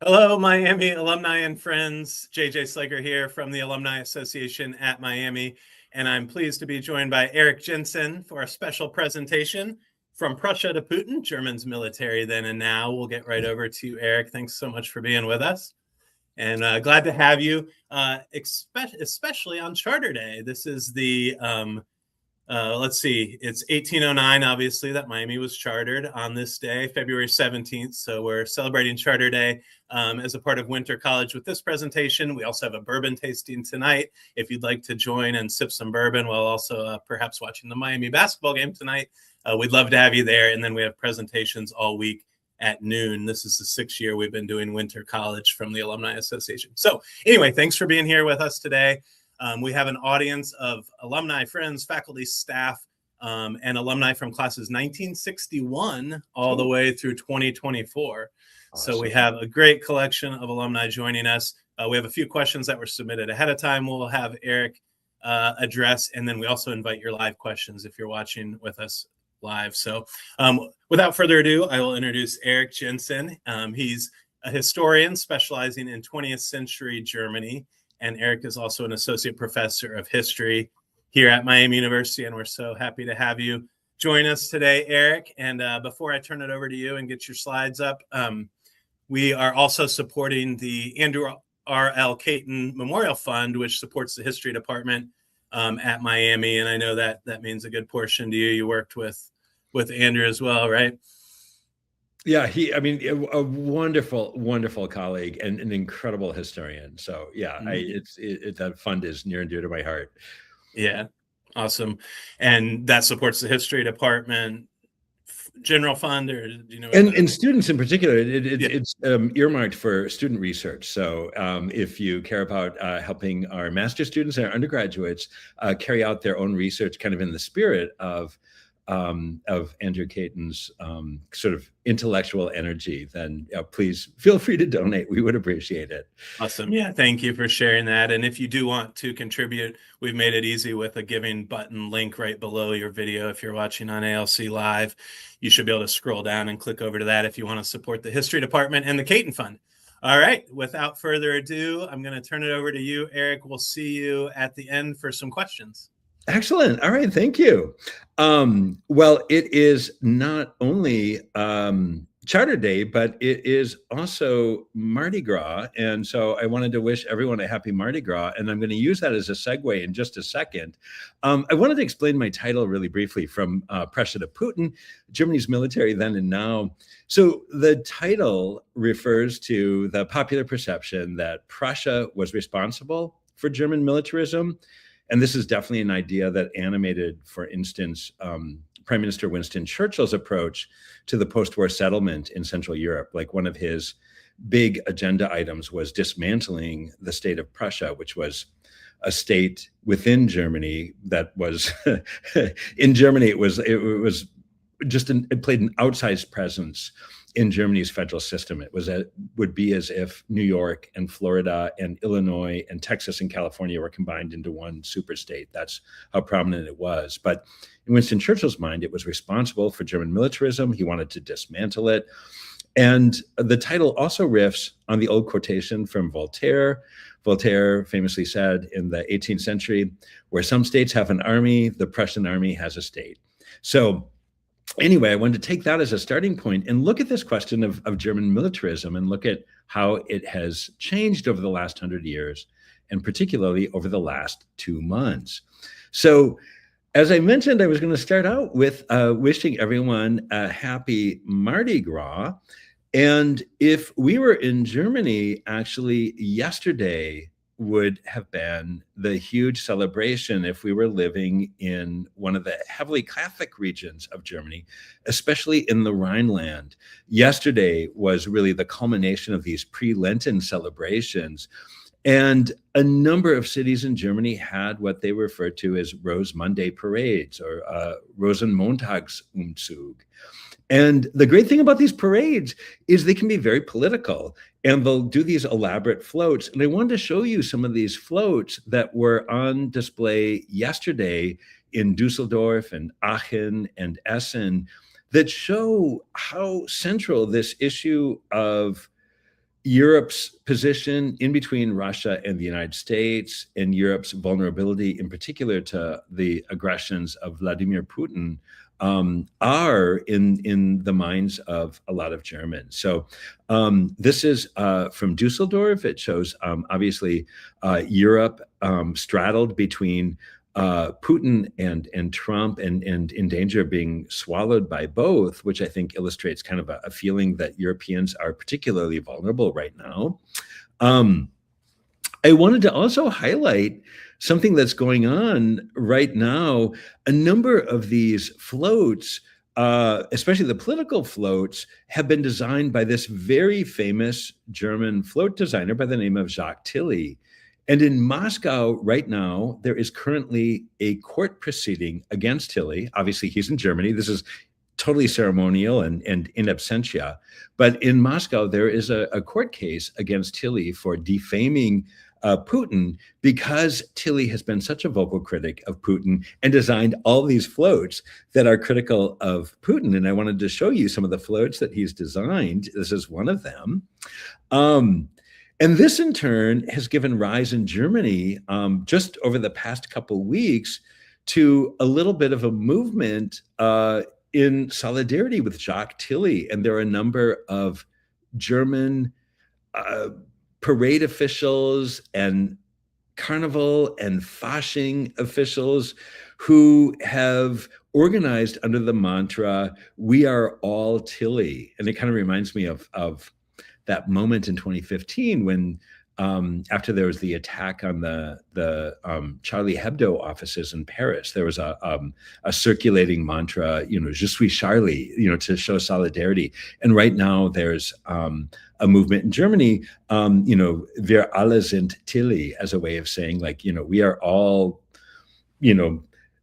Hello, Miami alumni and friends. JJ Slager here from the Alumni Association at Miami, and I'm pleased to be joined by Eric Jensen for a special presentation from Prussia to Putin, Germany's military then and now. We'll get right over to you, Eric. Thanks so much for being with us, and glad to have you, especially on Charter Day. This is the let's see, it's 1809, obviously, that Miami was chartered on this day, February 17th. So we're celebrating Charter Day as a part of Winter College with this presentation. We also have a bourbon tasting tonight. If you'd like to join and sip some bourbon while also perhaps watching the Miami basketball game tonight, we'd love to have you there. And then we have presentations all week at noon. This is the 6th year we've been doing Winter College from the Alumni Association. So anyway, thanks for being here with us today. We have an audience of alumni, friends, faculty, staff, and alumni from classes 1961 all the way through 2024. Awesome. So we have a great collection of alumni joining us. We have a few questions that were submitted ahead of time. We'll have Eric address, and then we also invite your live questions if you're watching with us live. So without further ado, I will introduce Eric Jensen. He's a historian specializing in 20th century Germany. And Eric is also an associate professor of history here at Miami University. And we're so happy to have you join us today, Eric. And before I turn it over to you and get your slides up, we are also supporting the Andrew R.L. Caton Memorial Fund, which supports the history department at Miami. And I know that means a good portion to you. You worked with Andrew as well, right? Yeah, a wonderful, wonderful colleague and an incredible historian. So yeah, that fund is near and dear to my heart. Yeah, awesome. And that supports the history department, general fund, or do you know? And students in particular, it's earmarked for student research. So if you care about helping our master's students and our undergraduates carry out their own research, kind of in the spirit of Andrew Caton's sort of intellectual energy, then please feel free to donate. We would appreciate it. Awesome. Yeah, thank you for sharing that. And if you do want to contribute, we've made it easy with a giving button link right below your video. If you're watching on ALC Live, you should be able to scroll down and click over to that if you want to support the history department and the Caton Fund. All right, without further ado, I'm going to turn it over to you, Eric. We'll see you at the end for some questions. Excellent. All right. Thank you. Well, it is not only Charter Day, but it is also Mardi Gras. And so I wanted to wish everyone a happy Mardi Gras. And I'm going to use that as a segue in just a second. I wanted to explain my title really briefly, from Prussia to Putin, Germany's military then and now. So the title refers to the popular perception that Prussia was responsible for German militarism. And this is definitely an idea that animated, for instance, Prime Minister Winston Churchill's approach to the post-war settlement in Central Europe. Like, one of his big agenda items was dismantling the state of Prussia, which was a state within Germany that was, in Germany, it played an outsized presence in Germany's federal system. It would be as if New York and Florida and Illinois and Texas and California were combined into one super state. That's how prominent it was. But in Winston Churchill's mind, it was responsible for German militarism. He wanted to dismantle it. And the title also riffs on the old quotation from Voltaire. Voltaire famously said in the 18th century, "Where some states have an army, the Prussian army has a state." So anyway, I wanted to take that as a starting point and look at this question of German militarism and look at how it has changed over the last 100 years, and particularly over the last 2 months. So as I mentioned, I was going to start out with wishing everyone a happy Mardi Gras. And if we were in Germany, actually yesterday would have been the huge celebration if we were living in one of the heavily Catholic regions of Germany, especially in the Rhineland. Yesterday was really the culmination of these pre-Lenten celebrations. And a number of cities in Germany had what they referred to as Rose Monday parades, or Rosenmontagsumzug. And the great thing about these parades is they can be very political, and they'll do these elaborate floats. And I wanted to show you some of these floats that were on display yesterday in Dusseldorf and Aachen and Essen, that show how central this issue of Europe's position in between Russia and the United States, and Europe's vulnerability in particular to the aggressions of Vladimir Putin, are in the minds of a lot of Germans. So this is from Dusseldorf. It shows obviously Europe straddled between Putin and Trump, and in danger of being swallowed by both, which I think illustrates kind of a feeling that Europeans are particularly vulnerable right now. I wanted to also highlight something that's going on right now. A number of these floats, especially the political floats, have been designed by this very famous German float designer by the name of Jacques Tilly. And in Moscow right now, there is currently a court proceeding against Tilly. Obviously, he's in Germany. This is totally ceremonial and in absentia. But in Moscow, there is a court case against Tilly for defaming Putin, because Tilly has been such a vocal critic of Putin and designed all these floats that are critical of Putin. And I wanted to show you some of the floats that he's designed. This is one of them. And this, in turn, has given rise in Germany just over the past couple weeks to a little bit of a movement in solidarity with Jacques Tilly. And there are a number of German parade officials and carnival and Fasching officials who have organized under the mantra, "We are all Tilly." And it kind of reminds me of that moment in 2015 when after there was the attack on the Charlie Hebdo offices in Paris, there was a circulating mantra, "Je suis Charlie," to show solidarity. And right now there's a movement in Germany, "Wir alle sind Tilly," as a way of saying, like, we are all,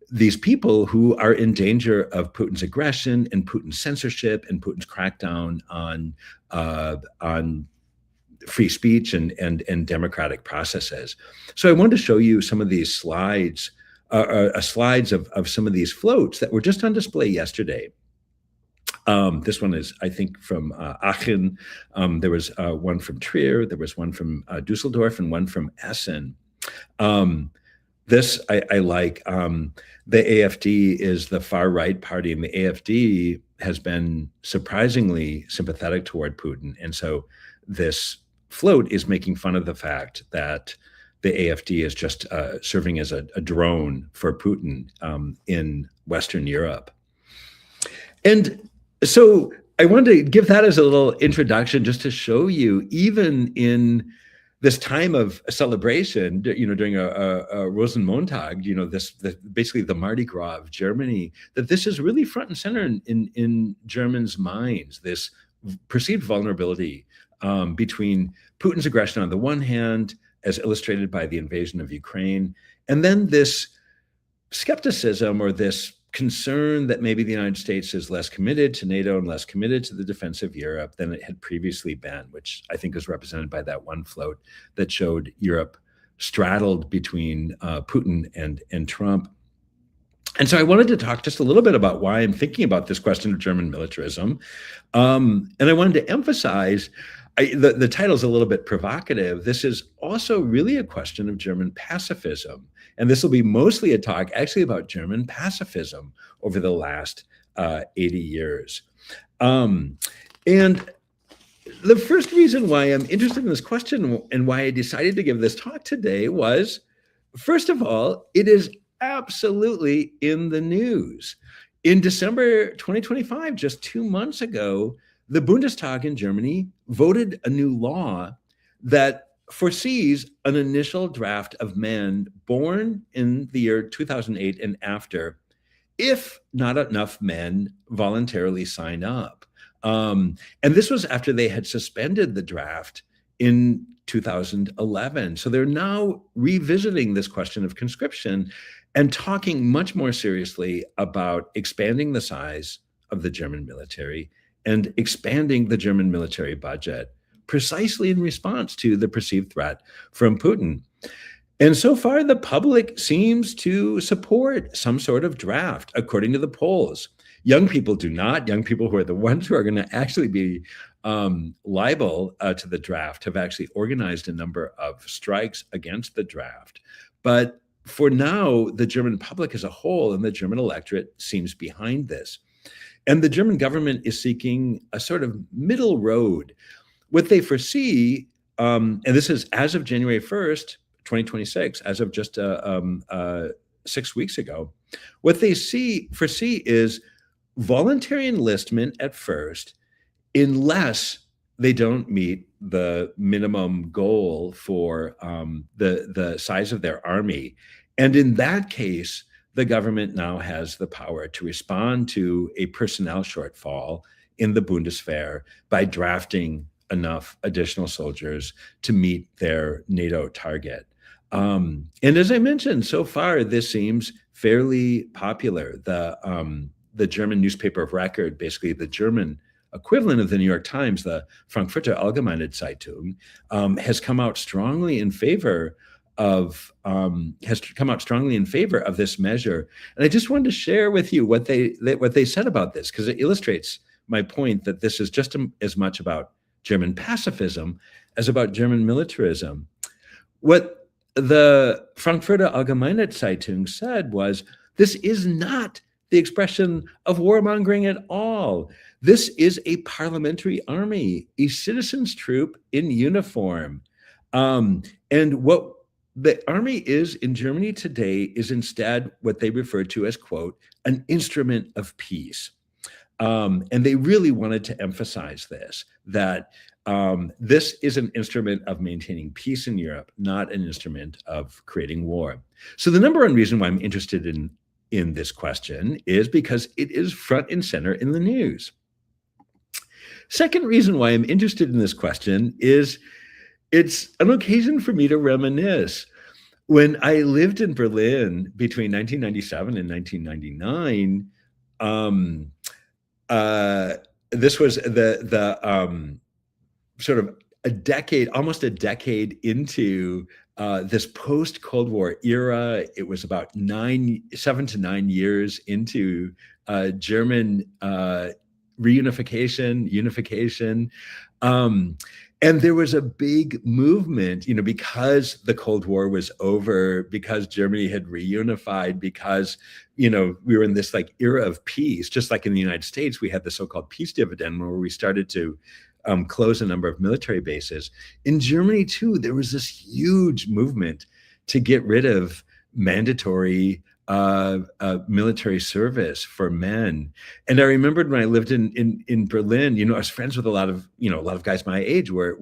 these people who are in danger of Putin's aggression and Putin's censorship and Putin's crackdown on free speech and democratic processes. So I wanted to show you some of these slides, slides of some of these floats that were just on display yesterday. This one is, I think, from Aachen. There was one from Trier. There was one from Dusseldorf and one from Essen. This I like. The AfD is the far right party, and the AfD has been surprisingly sympathetic toward Putin. And so this float is making fun of the fact that the AfD is just serving as a drone for Putin in Western Europe. And so I wanted to give that as a little introduction, just to show you, even in this time of celebration, during a Rosenmontag, basically the Mardi Gras of Germany, that this is really front and center in Germans' minds, this perceived vulnerability between Putin's aggression on the one hand, as illustrated by the invasion of Ukraine, and then this skepticism or this concern that maybe the United States is less committed to NATO and less committed to the defense of Europe than it had previously been, which I think is represented by that one float that showed Europe straddled between Putin and Trump. And so I wanted to talk just a little bit about why I'm thinking about this question of German militarism. And I wanted to emphasize, the title's a little bit provocative. This is also really a question of German pacifism. And this will be mostly a talk actually about German pacifism over the last 80 years. And the first reason why I'm interested in this question and why I decided to give this talk today was, first of all, it is absolutely in the news. In December 2025, just 2 months ago, the Bundestag in Germany voted a new law that foresees an initial draft of men born in the year 2008 and after, if not enough men voluntarily sign up. And this was after they had suspended the draft in 2011. So they're now revisiting this question of conscription and talking much more seriously about expanding the size of the German military and expanding the German military budget, precisely in response to the perceived threat from Putin. And so far, the public seems to support some sort of draft, according to the polls. Young people do not. Young people who are the ones who are going to actually be liable to the draft have actually organized a number of strikes against the draft. But for now, the German public as a whole and the German electorate seems behind this. And the German government is seeking a sort of middle road. What they foresee, and this is as of January 1st, 2026, as of just 6 weeks ago, what they foresee is voluntary enlistment at first, unless they don't meet the minimum goal for the size of their army. And in that case, the government now has the power to respond to a personnel shortfall in the Bundeswehr by drafting enough additional soldiers to meet their NATO target. And as I mentioned, so far, this seems fairly popular. The German newspaper of record, basically the German equivalent of the New York Times, the Frankfurter Allgemeine Zeitung, has come out strongly in favor of this measure. And I just wanted to share with you what they said about this, because it illustrates my point that this is just as much about German pacifism as about German militarism. What the Frankfurter Allgemeine Zeitung said was, this is not the expression of warmongering at all. This is a parliamentary army, a citizens' troop in uniform. And what the army is in Germany today is instead what they refer to as, quote, an instrument of peace. And they really wanted to emphasize this, that this is an instrument of maintaining peace in Europe, not an instrument of creating war. So the number one reason why I'm interested in this question is because it is front and center in the news. Second reason why I'm interested in this question is it's an occasion for me to reminisce. When I lived in Berlin between 1997 and 1999, this was the sort of almost a decade into this post-Cold War era. It was about 7 to 9 years into German reunification, unification. And there was a big movement, because the Cold War was over, because Germany had reunified, because, we were in this era of peace. Just like in the United States, we had the so-called peace dividend where we started to close a number of military bases. In Germany, too, there was this huge movement to get rid of mandatory military service for men. And I remembered when I lived in Berlin, I was friends with a lot of guys my age were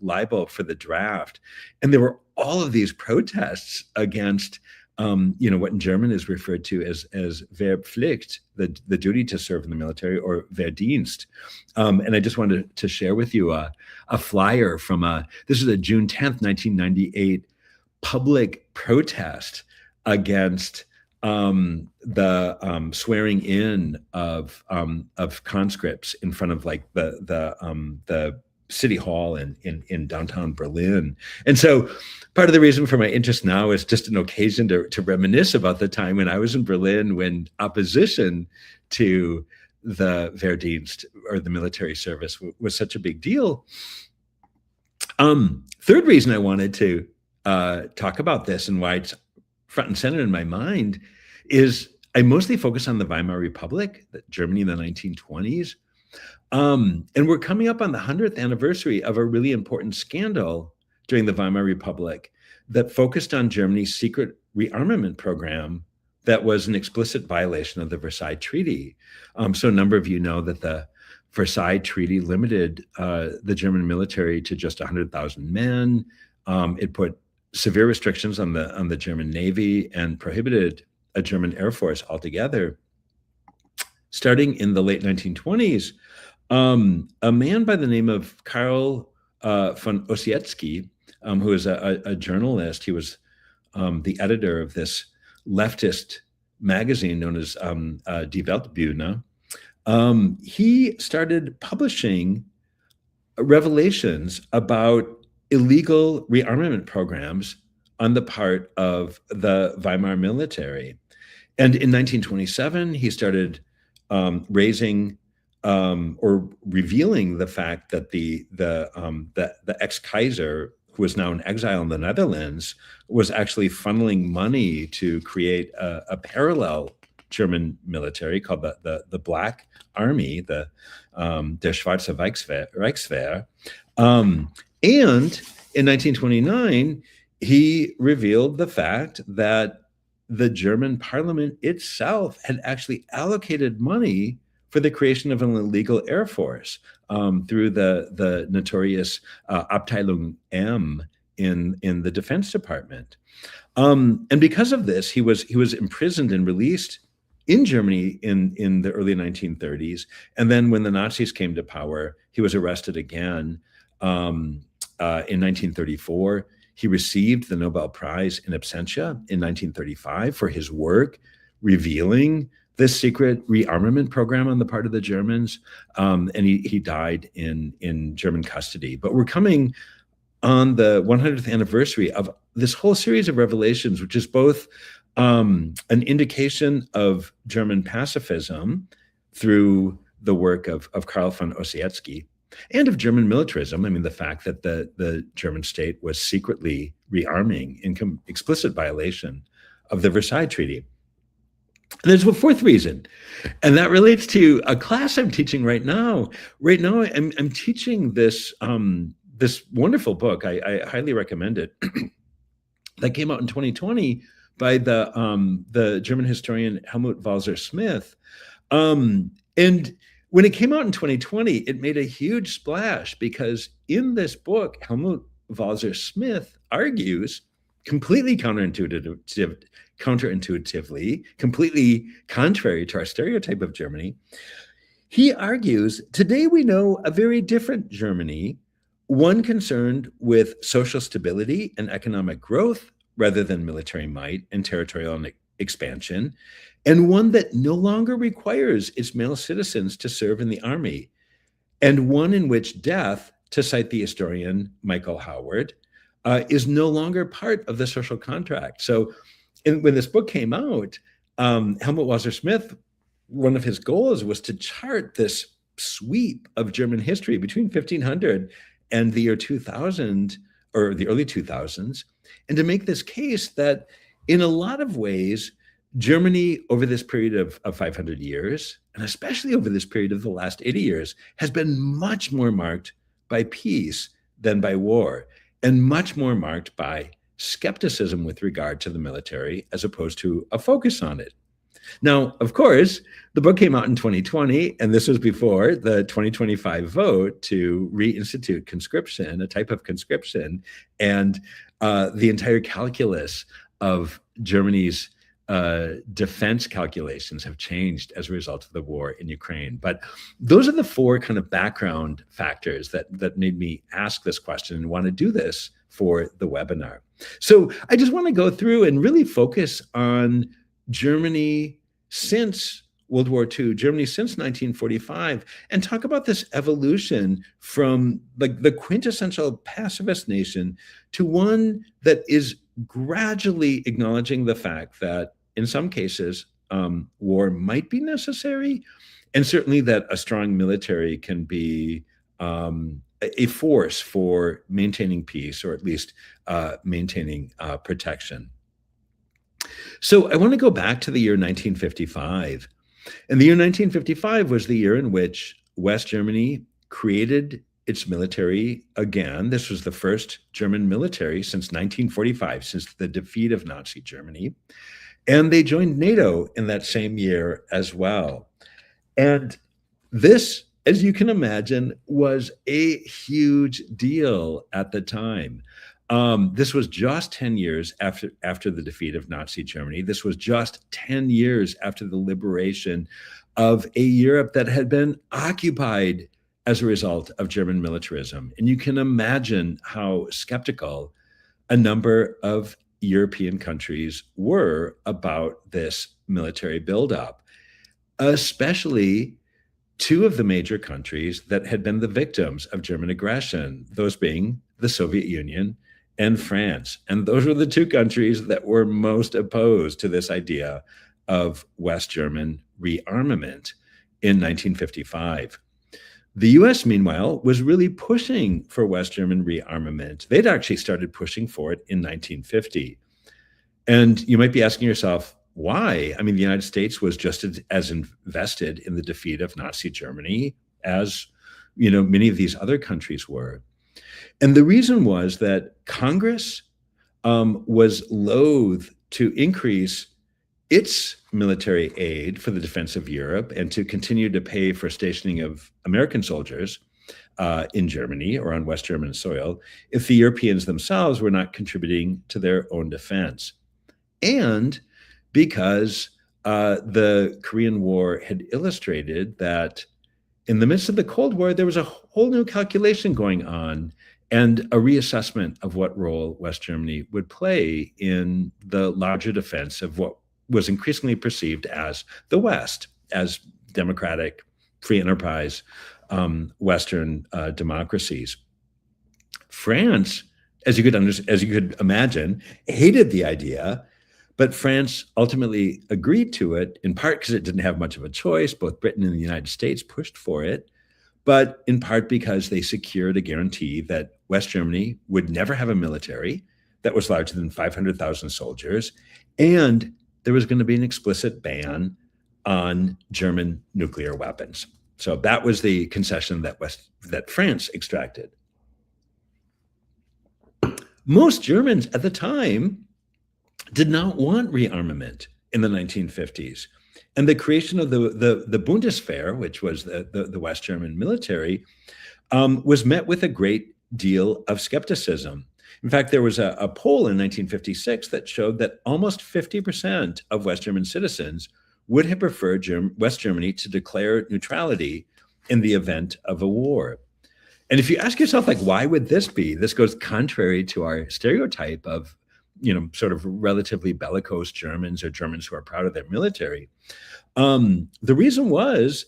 liable for the draft. And there were all of these protests against what in German is referred to as Wehrpflicht, the duty to serve in the military, or Wehrdienst. And I just wanted to share with you a flyer from this is a June 10th, 1998 public protest against the swearing in of conscripts in front of the city hall in downtown Berlin. And so part of the reason for my interest now is just an occasion to reminisce about the time when I was in Berlin, when opposition to the Wehrdienst, or the military service, was such a big deal. Third reason I wanted to talk about this, and why it's front and center in my mind, is I mostly focus on the Weimar Republic, Germany in the 1920s. And we're coming up on the 100th anniversary of a really important scandal during the Weimar Republic that focused on Germany's secret rearmament program that was an explicit violation of the Versailles Treaty. So a number of you know that the Versailles Treaty limited the German military to just 100,000 men. It put severe restrictions on the German Navy and prohibited a German Air Force altogether. Starting in the late 1920s, a man by the name of Karl von Ossietzky, who is a journalist, he was the editor of this leftist magazine known as Die Weltbühne. He started publishing revelations about illegal rearmament programs on the part of the Weimar military. And in 1927, he started raising or revealing the fact that the ex-Kaiser, who was now in exile in the Netherlands, was actually funneling money to create a parallel German military called the Black Army, the Der Schwarze Reichswehr. And in 1929, he revealed the fact that the German parliament itself had actually allocated money for the creation of an illegal air force through the notorious Abteilung M in the Defense Department. And because of this, he was imprisoned and released in Germany in the early 1930s. And then when the Nazis came to power, he was arrested again in 1934. He received the Nobel Prize in absentia in 1935 for his work revealing this secret rearmament program on the part of the Germans. And he died in German custody. But we're coming on the 100th anniversary of this whole series of revelations, which is both an indication of German pacifism through the work of Karl von Ossietzky, and of German militarism. I mean, the fact that the German state was secretly rearming in explicit violation of the Versailles Treaty. And there's a fourth reason, and that relates to a class I'm teaching right now. Right now, I'm teaching this this wonderful book. I highly recommend it. That came out in 2020 by the German historian Helmut Walser-Smith. And when it came out in 2020, it made a huge splash because in this book, Helmut Walser-Smith argues completely counterintuitively, completely contrary to our stereotype of Germany. He argues, today we know a very different Germany, one concerned with social stability and economic growth rather than military might and territorial expansion, and one that no longer requires its male citizens to serve in the army, and one in which death, to cite the historian Michael Howard, is no longer part of the social contract. So when this book came out, Helmut Walser-Smith, one of his goals was to chart this sweep of German history between 1500 and the year 2000, or the early 2000s, and to make this case that in a lot of ways, Germany over this period of 500 years, and especially over this period of the last 80 years, has been much more marked by peace than by war, and much more marked by skepticism with regard to the military as opposed to a focus on it. Now, of course, the book came out in 2020, and this was before the 2025 vote to reinstitute conscription, a type of conscription, and the entire calculus of Germany's defense calculations have changed as a result of the war in Ukraine. But those are the four kind of background factors that made me ask this question and want to do this for the webinar. So I just want to go through and really focus on Germany since World War II, Germany since 1945, and talk about this evolution from like the quintessential pacifist nation to one that is gradually acknowledging the fact that in some cases, war might be necessary, and certainly that a strong military can be a force for maintaining peace, or at least maintaining protection. So I want to go back to the year 1955. And the year 1955 was the year in which West Germany created its military again. This was the first German military since 1945, since the defeat of Nazi Germany. And they joined NATO in that same year as well. And this, as you can imagine, was a huge deal at the time. This was just 10 years after the defeat of Nazi Germany. This was just 10 years after the liberation of a Europe that had been occupied as a result of German militarism. And you can imagine how skeptical a number of European countries were about this military buildup, especially two of the major countries that had been the victims of German aggression, those being the Soviet Union and France. And those were the two countries that were most opposed to this idea of West German rearmament in 1955. The US, meanwhile, was really pushing for West German rearmament. They'd actually started pushing for it in 1950. And you might be asking yourself, why? I mean, the United States was just as invested in the defeat of Nazi Germany as, many of these other countries were. And the reason was that Congress was loath to increase its military aid for the defense of Europe and to continue to pay for stationing of American soldiers in Germany or on West German soil if the Europeans themselves were not contributing to their own defense. And because the Korean War had illustrated that in the midst of the Cold War, there was a whole new calculation going on and a reassessment of what role West Germany would play in the larger defense of what was increasingly perceived as the West, as democratic, free enterprise, Western democracies. France, as you could imagine, hated the idea, but France ultimately agreed to it, in part because it didn't have much of a choice. Both Britain and the United States pushed for it, but in part because they secured a guarantee that West Germany would never have a military that was larger than 500,000 soldiers, and there was going to be an explicit ban on German nuclear weapons. So that was the concession that France extracted. Most Germans at the time did not want rearmament in the 1950s. And the creation of the Bundeswehr, which was the West German military, was met with a great deal of skepticism. In fact, there was a poll in 1956 that showed that almost 50% of West German citizens would have preferred West Germany to declare neutrality in the event of a war. And if you ask yourself, why would this be? This goes contrary to our stereotype of, sort of relatively bellicose Germans or Germans who are proud of their military. The reason was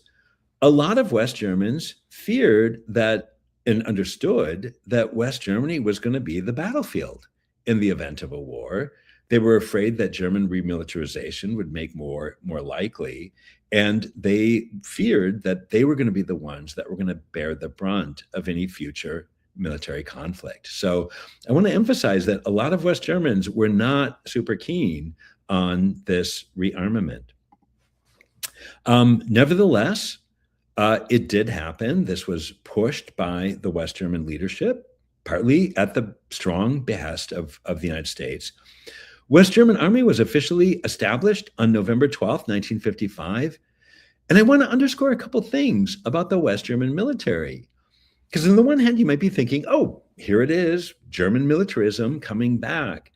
a lot of West Germans feared that and understood that West Germany was going to be the battlefield in the event of a war. They were afraid that German remilitarization would make war more likely, and they feared that they were going to be the ones that were going to bear the brunt of any future military conflict. So I want to emphasize that a lot of West Germans were not super keen on this rearmament. Nevertheless, it did happen. This was pushed by the West German leadership, partly at the strong behest of the United States. West German Army was officially established on November 12th, 1955. And I want to underscore a couple things about the West German military. Because on the one hand, you might be thinking, oh, here it is, German militarism coming back.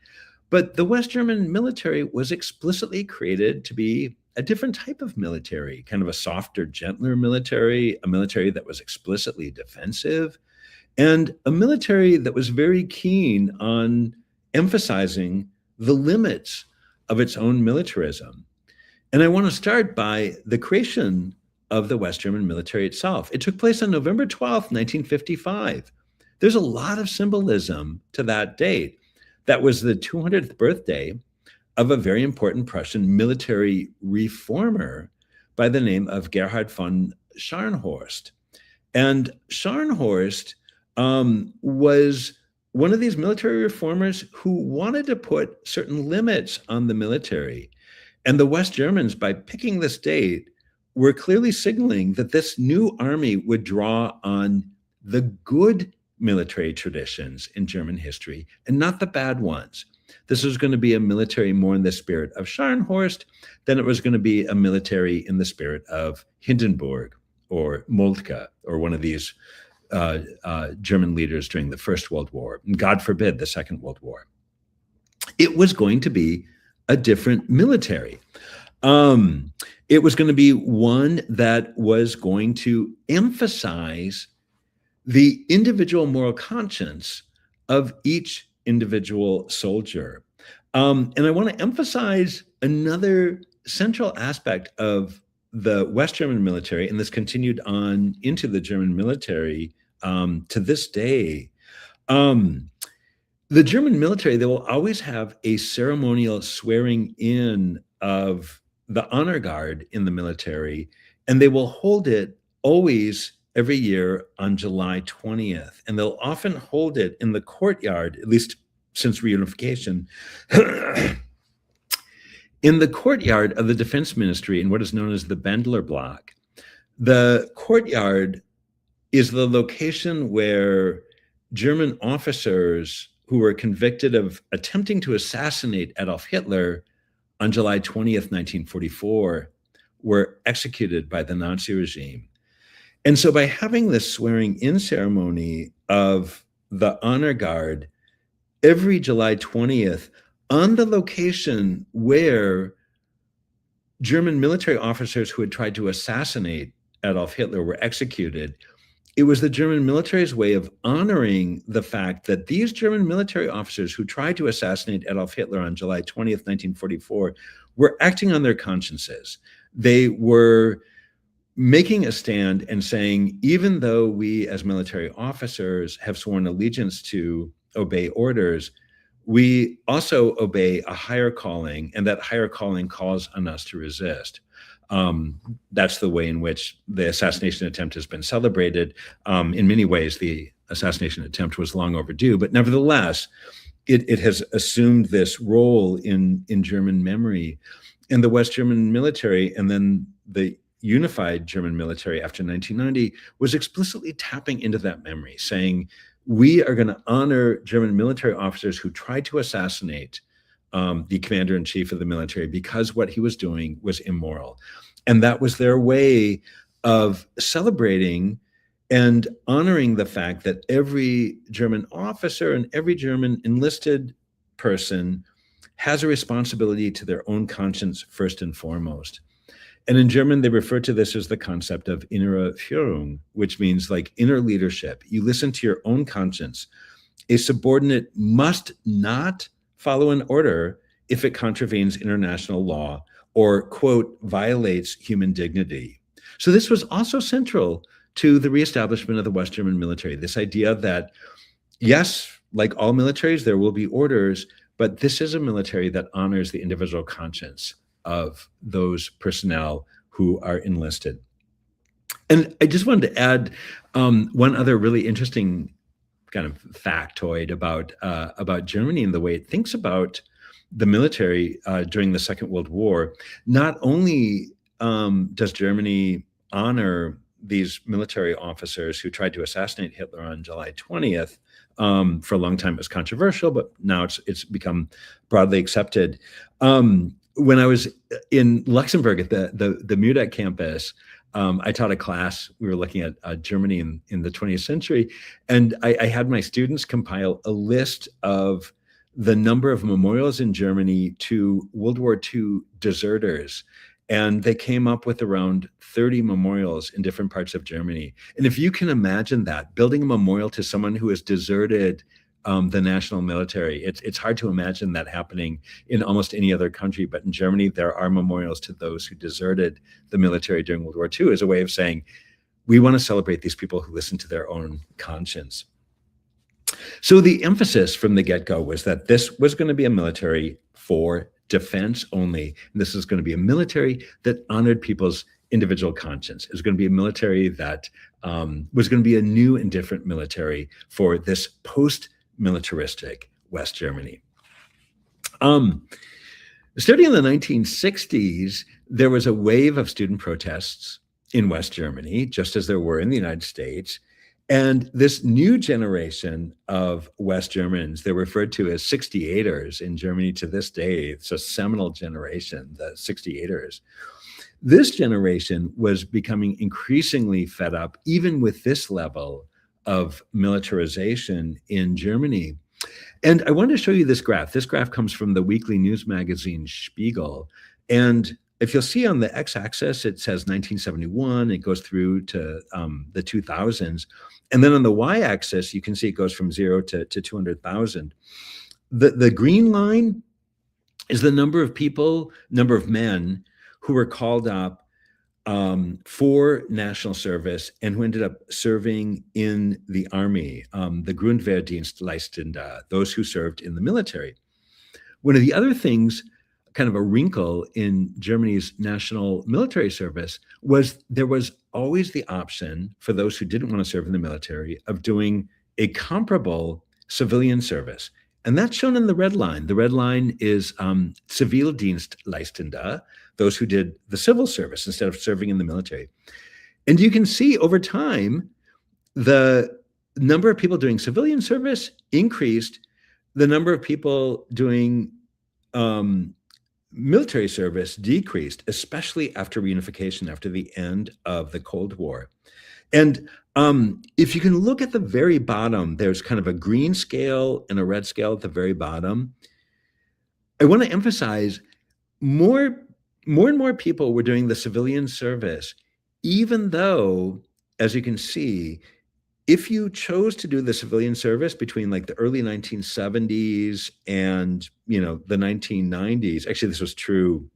But the West German military was explicitly created to be a different type of military, kind of a softer, gentler military, a military that was explicitly defensive, and a military that was very keen on emphasizing the limits of its own militarism. And I want to start by the creation of the West German military itself. It took place on November 12th, 1955. There's a lot of symbolism to that date. That was the 200th birthday of a very important Prussian military reformer by the name of Gerhard von Scharnhorst. And Scharnhorst was one of these military reformers who wanted to put certain limits on the military. And the West Germans, by picking this date, were clearly signaling that this new army would draw on the good military traditions in German history and not the bad ones. This was going to be a military more in the spirit of Scharnhorst than it was going to be a military in the spirit of Hindenburg or Moltke or one of these German leaders during the First World War, and God forbid the Second World War. It was going to be a different military. It was going to be one that was going to emphasize the individual moral conscience of each individual soldier. And I want to emphasize another central aspect of the West German military, and this continued on into the German military to this day. The German military, they will always have a ceremonial swearing in of the honor guard in the military, and they will hold it always every year on July 20th. And they'll often hold it in the courtyard, at least since reunification, in the courtyard of the Defense Ministry in what is known as the Bendler Block. The courtyard is the location where German officers who were convicted of attempting to assassinate Adolf Hitler on July 20th, 1944, were executed by the Nazi regime. And so by having this swearing in ceremony of the honor guard every July 20th on the location where German military officers who had tried to assassinate Adolf Hitler were executed, it was the German military's way of honoring the fact that these German military officers who tried to assassinate Adolf Hitler on July 20th, 1944, were acting on their consciences. They were making a stand and saying, even though we as military officers have sworn allegiance to obey orders, we also obey a higher calling, and that higher calling calls on us to resist. That's the way in which the assassination attempt has been celebrated. In many ways, the assassination attempt was long overdue, but nevertheless, it has assumed this role in German memory. And the West German military, and then the unified German military after 1990, was explicitly tapping into that memory, saying, we are going to honor German military officers who tried to assassinate the commander-in-chief of the military because what he was doing was immoral. And that was their way of celebrating and honoring the fact that every German officer and every German enlisted person has a responsibility to their own conscience first and foremost. And in German, they refer to this as the concept of innere Führung, which means like inner leadership. You listen to your own conscience. A subordinate must not follow an order if it contravenes international law or, quote, violates human dignity. So this was also central to the reestablishment of the West German military, this idea that, yes, like all militaries, there will be orders, but this is a military that honors the individual conscience of those personnel who are enlisted. And I just wanted to add one other really interesting kind of factoid about Germany and the way it thinks about the military during the Second World War. Not only does Germany honor these military officers who tried to assassinate Hitler on July 20th, for a long time it was controversial, but now it's become broadly accepted. When I was in Luxembourg at the Munich campus, I taught a class. We were looking at Germany in the 20th century, and I had my students compile a list of the number of memorials in Germany to World War II deserters. And they came up with around 30 memorials in different parts of Germany. And if you can imagine that, building a memorial to someone who has deserted the national military, it's hard to imagine that happening in almost any other country. But in Germany, there are memorials to those who deserted the military during World War II as a way of saying, we want to celebrate these people who listen to their own conscience. So the emphasis from the get-go was that this was going to be a military for defense only. And this is going to be a military that honored people's individual conscience. It was going to be a military that was going to be a new and different military for this post-militaristic West Germany. Starting in the 1960s, there was a wave of student protests in West Germany, just as there were in the United States. And this new generation of West Germans, they're referred to as 68ers in Germany to this day. It's a seminal generation, the 68ers. This generation was becoming increasingly fed up, even with this level of militarization in Germany. And I wanted to show you this graph. This graph comes from the weekly news magazine Spiegel. And if you'll see on the x-axis, it says 1971. It goes through to the 2000s. And then on the y-axis, you can see it goes from 0 to 200,000. The green line is the number of people, number of men who were called up for national service and who ended up serving in the army, the Grundwehrdienstleistende, those who served in the military. One of the other things, kind of a wrinkle in Germany's national military service, was there was always the option for those who didn't want to serve in the military of doing a comparable civilian service. And that's shown in the red line. The red line is Zivildienstleistende, those who did the civil service instead of serving in the military. And you can see over time, the number of people doing civilian service increased. The number of people doing military service decreased, especially after reunification, after the end of the Cold War. And if you can look at the very bottom, there's kind of a green scale and a red scale at the very bottom. I want to emphasize more and more people were doing the civilian service, even though, as you can see, if you chose to do the civilian service between like the early 1970s and, the 1990s, actually this was true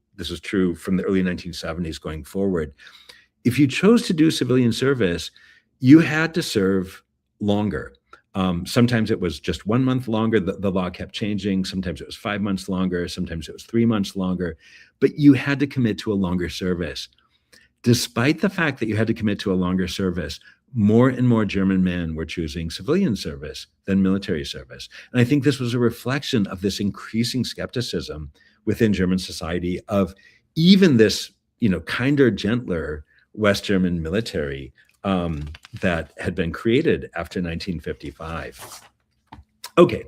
from the early 1970s going forward. If you chose to do civilian service, you had to serve longer. Sometimes it was just 1 month longer. The law kept changing. Sometimes it was 5 months longer. Sometimes it was 3 months longer. But you had to commit to a longer service. Despite the fact that you had to commit to a longer service, more and more German men were choosing civilian service than military service. And I think this was a reflection of this increasing skepticism within German society of even this, kinder, gentler West German military that had been created after 1955. Okay,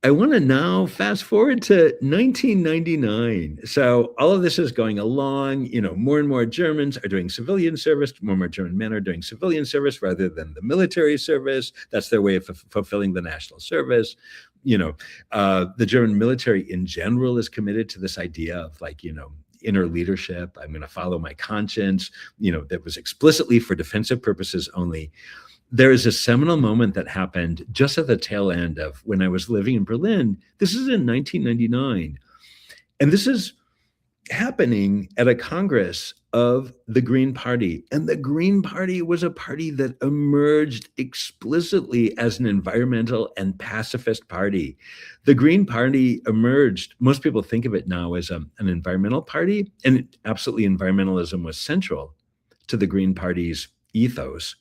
I want to now fast forward to 1999. So all of this is going along, more and more Germans are doing civilian service, more and more German men are doing civilian service rather than the military service. That's their way of fulfilling the national service. The German military in general is committed to this idea of inner leadership. I'm going to follow my conscience, that was explicitly for defensive purposes only. There is a seminal moment that happened just at the tail end of when I was living in Berlin. This is in 1999. And this is happening at a Congress of the Green Party. And the Green Party was a party that emerged explicitly as an environmental and pacifist party. The Green Party emerged, most people think of it now as an environmental party, and absolutely environmentalism was central to the Green Party's ethos.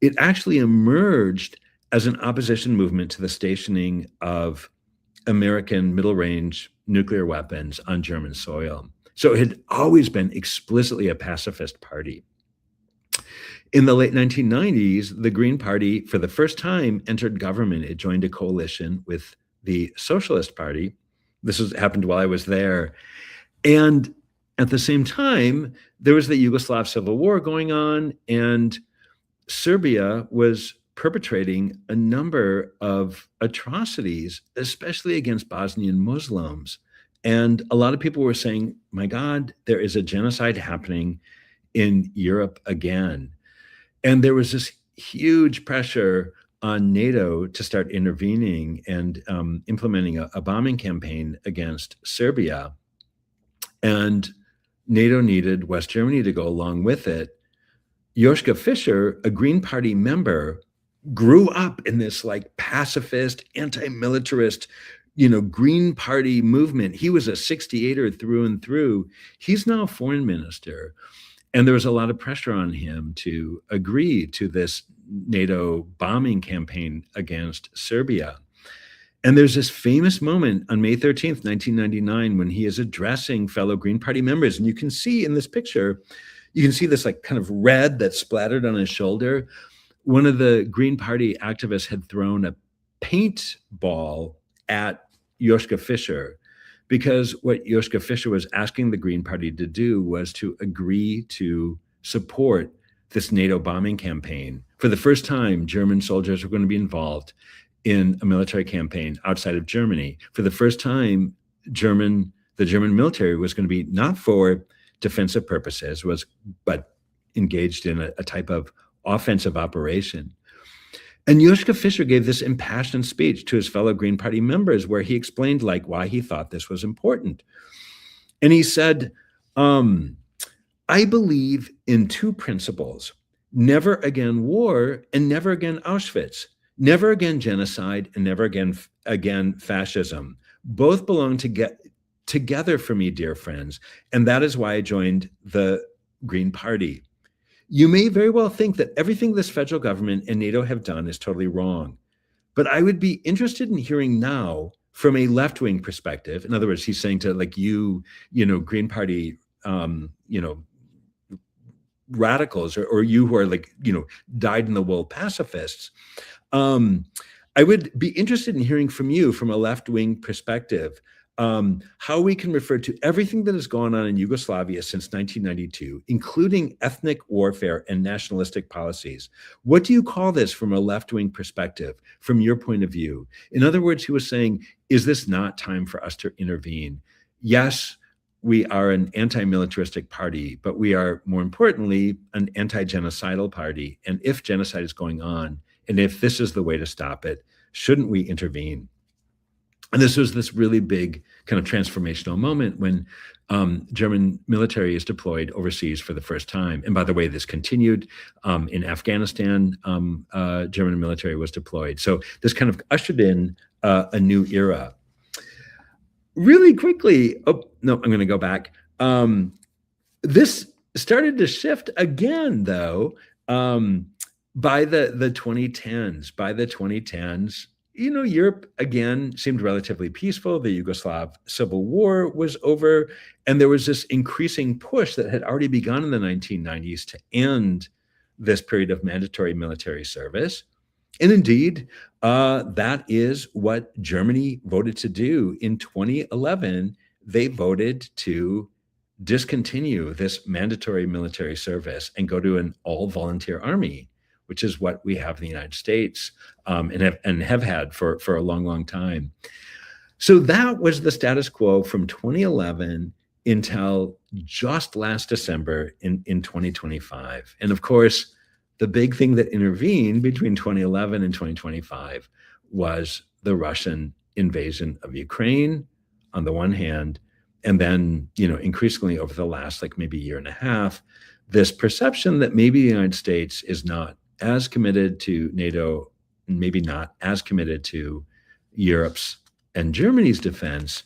It actually emerged as an opposition movement to the stationing of American middle-range nuclear weapons on German soil. So it had always been explicitly a pacifist party. In the late 1990s, the Green Party, for the first time, entered government. It joined a coalition with the Socialist Party. This happened while I was there. And at the same time, there was the Yugoslav Civil War going on, and Serbia was perpetrating a number of atrocities, especially against Bosnian Muslims. And a lot of people were saying, my God, there is a genocide happening in Europe again. And there was this huge pressure on NATO to start intervening and implementing a bombing campaign against Serbia. And NATO needed West Germany to go along with it. Joschka Fischer, a Green Party member, grew up in this pacifist, anti-militarist, Green Party movement. He was a 68er through and through. He's now a foreign minister. And there was a lot of pressure on him to agree to this NATO bombing campaign against Serbia. And there's this famous moment on May 13th, 1999, when he is addressing fellow Green Party members. And you can see in this picture, you can see this kind of red that's splattered on his shoulder. One of the Green Party activists had thrown a paintball at Joschka Fischer, because what Joschka Fischer was asking the Green Party to do was to agree to support this NATO bombing campaign. For the first time, German soldiers were going to be involved in a military campaign outside of Germany. For the first time, the German military was going to be not for defensive purposes, but engaged in a type of offensive operation. And Joschka Fischer gave this impassioned speech to his fellow Green Party members where he explained why he thought this was important. And he said, I believe in two principles: never again war and never again Auschwitz, never again genocide and never again fascism. Both belong together for me, dear friends, and that is why I joined the Green Party. You may very well think that everything this federal government and NATO have done is totally wrong, but I would be interested in hearing now from a left-wing perspective. In other words, he's saying to like Green Party, radicals, or you who are like, dyed-in-the-wool pacifists. I would be interested in hearing from you from a left-wing perspective, how we can refer to everything that has gone on in Yugoslavia since 1992, including ethnic warfare and nationalistic policies. What do you call this from a left-wing perspective, from your point of view? In other words, he was saying, is this not time for us to intervene? Yes, we are an anti-militaristic party, but we are, more importantly, an anti-genocidal party. And if genocide is going on, and if this is the way to stop it, shouldn't we intervene? And this was this really big kind of transformational moment when German military is deployed overseas for the first time. And by the way, this continued in Afghanistan. German military was deployed. So this kind of ushered in a new era. Really quickly, I'm going to go back. This started to shift again, though, by the 2010s. By the 2010s, Europe again seemed relatively peaceful. The Yugoslav civil war was over, and there was this increasing push that had already begun in the 1990s to end this period of mandatory military service. And indeed, that is what Germany voted to do. In 2011, they voted to discontinue this mandatory military service and go to an all-volunteer army, which is what we have in the United States, and have had for a long, long time. So that was the status quo from 2011 until just last December in 2025. And of course, the big thing that intervened between 2011 and 2025 was the Russian invasion of Ukraine on the one hand, and then, increasingly over the last maybe year and a half, this perception that maybe the United States is not as committed to NATO, maybe not as committed to Europe's and Germany's defense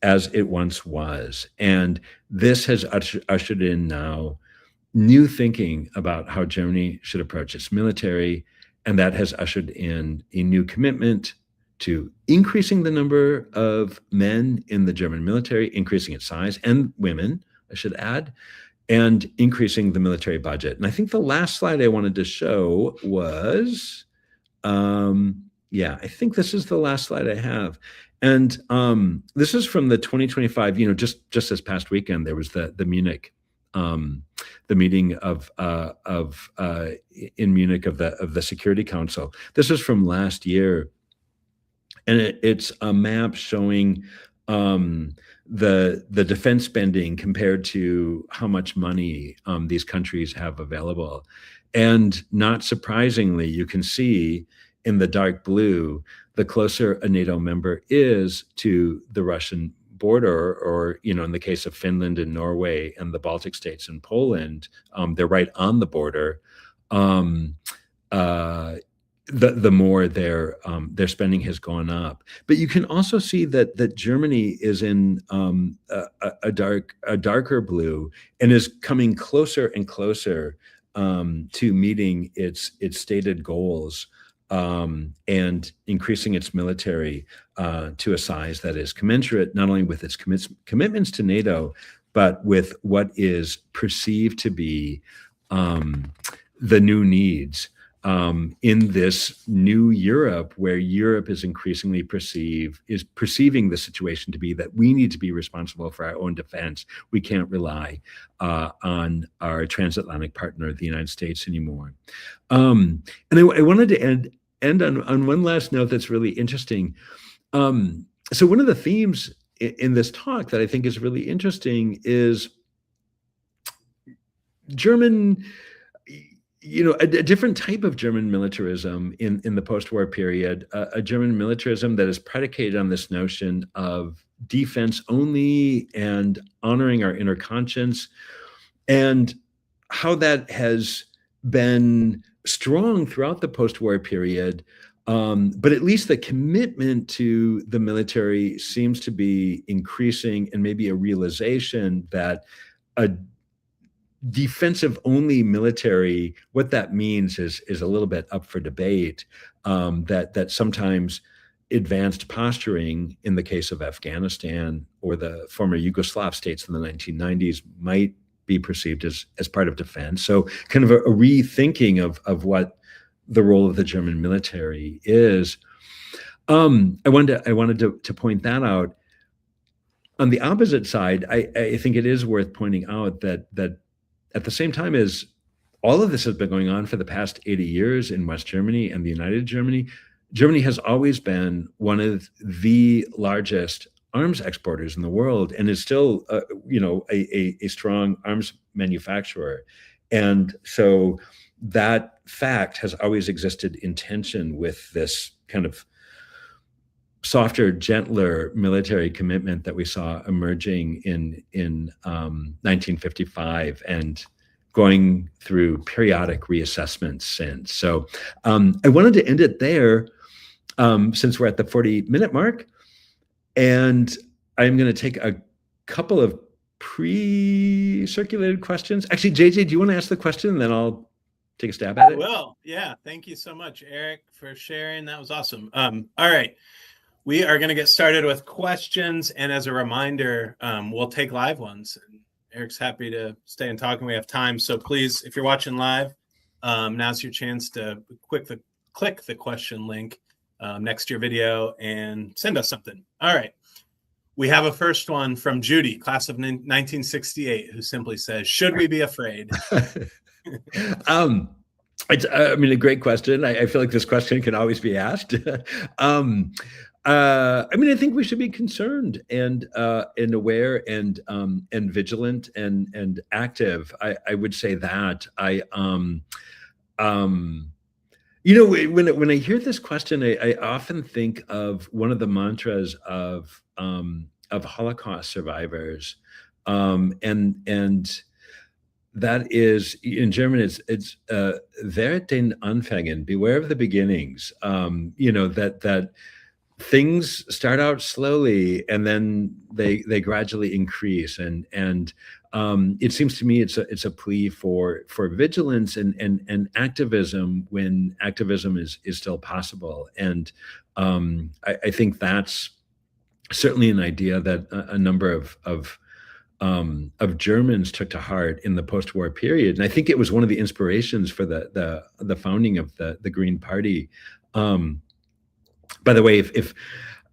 as it once was. And this has ushered in now new thinking about how Germany should approach its military, and that has ushered in a new commitment to increasing the number of men in the German military, increasing its size, and women, I should add, and increasing the military budget. And I think the last slide I wanted to show was, I think this is the last slide I have. And this is from the 2025, just this past weekend, there was the Munich, the meeting in Munich of the Security Council. This is from last year, and it's a map showing the defense spending compared to how much money these countries have available. And not surprisingly, you can see in the dark blue, the closer a NATO member is to the Russian border, or, in the case of Finland and Norway and the Baltic states and Poland, they're right on the border. The more their spending has gone up. But you can also see that Germany is in a darker blue and is coming closer and closer to meeting its stated goals, and increasing its military to a size that is commensurate not only with its commitments to NATO, but with what is perceived to be the new needs in this new Europe, where Europe is increasingly perceiving the situation to be that we need to be responsible for our own defense. We can't rely on our transatlantic partner, the United States, anymore. And I wanted to end on one last note that's really interesting. So one of the themes in this talk that I think is really interesting is German, a different type of German militarism in the post-war period, a German militarism that is predicated on this notion of defense only and honoring our inner conscience. and how that has been strong throughout the post-war period. But at least the commitment to the military seems to be increasing, and maybe a realization that a defensive only military, what that means is a little bit up for debate. That sometimes advanced posturing in the case of Afghanistan or the former Yugoslav states in the 1990s might be perceived as part of defense. So kind of a rethinking of what the role of the German military is. I wanted to point that out. On the opposite side, I think it is worth pointing out that at the same time as all of this has been going on for the past 80 years in West Germany and the United Germany, Germany has always been one of the largest arms exporters in the world, and is still, a strong arms manufacturer. And so that fact has always existed in tension with this kind of softer, gentler military commitment that we saw emerging in 1955 and going through periodic reassessments since. So I wanted to end it there, since we're at the 40-minute mark. And I'm going to take a couple of pre-circulated questions. Actually, JJ, do you want to ask the question, and then I'll take a stab at it? Well, yeah. Thank you so much, Eric, for sharing. That was awesome. All right. We are going to get started with questions. And as a reminder, we'll take live ones. Eric's happy to stay and talk, and we have time. So please, if you're watching live, now's your chance to click the question link next to your video and send us something. All right. We have a first one from Judy, class of 1968, who simply says, should we be afraid? A great question. I feel like this question can always be asked. I think we should be concerned and aware and vigilant and active. I would say that. When I hear this question, I often think of one of the mantras of Holocaust survivors, and that is, in German, it's Wehret den Anfängen, beware of the beginnings. That things start out slowly and then they gradually increase, and it seems to me it's a plea for vigilance and activism when activism is still possible. And I think that's certainly an idea that a number of Germans took to heart in the post-war period, and I think it was one of the inspirations for the founding of the Green Party. By the way, if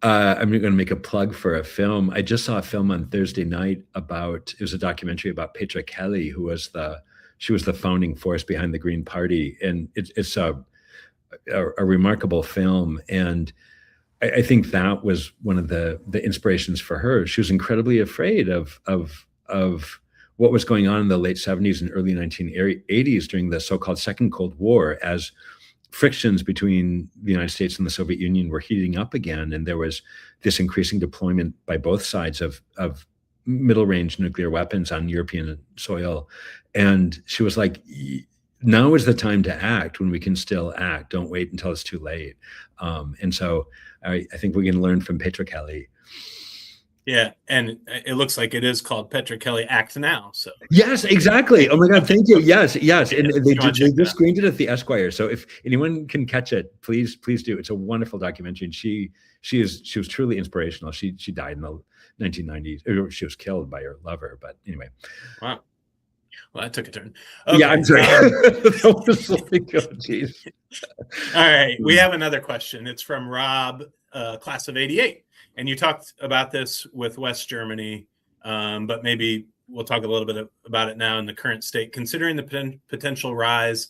I'm going to make a plug for a film, I just saw a film on Thursday night it was a documentary about Petra Kelly, she was the founding force behind the Green Party, and it's a remarkable film. And I think that was one of the inspirations for her. She was incredibly afraid of what was going on in the late 70s and early 1980s during the so-called Second Cold War, as frictions between the United States and the Soviet Union were heating up again, and there was this increasing deployment by both sides of middle-range nuclear weapons on European soil. And she was like, now is the time to act when we can still act. Don't wait until it's too late. And so I think we can learn from Petra Kelly. Yeah, and it looks like it is called Petra Kelly Act Now. So yes, exactly. Oh my God, thank you. Yes. And they just screened it at the Esquire. So if anyone can catch it, please do. It's a wonderful documentary, and she was truly inspirational. She died in the 1990s. Or she was killed by her lover. But anyway. Wow. Well, that took a turn. Okay. Yeah, I'm sorry. That was like, oh, geez. All right, we have another question. It's from Rob, class of 88. And you talked about this with West Germany, but maybe we'll talk a little bit about it now in the current state. Considering the potential rise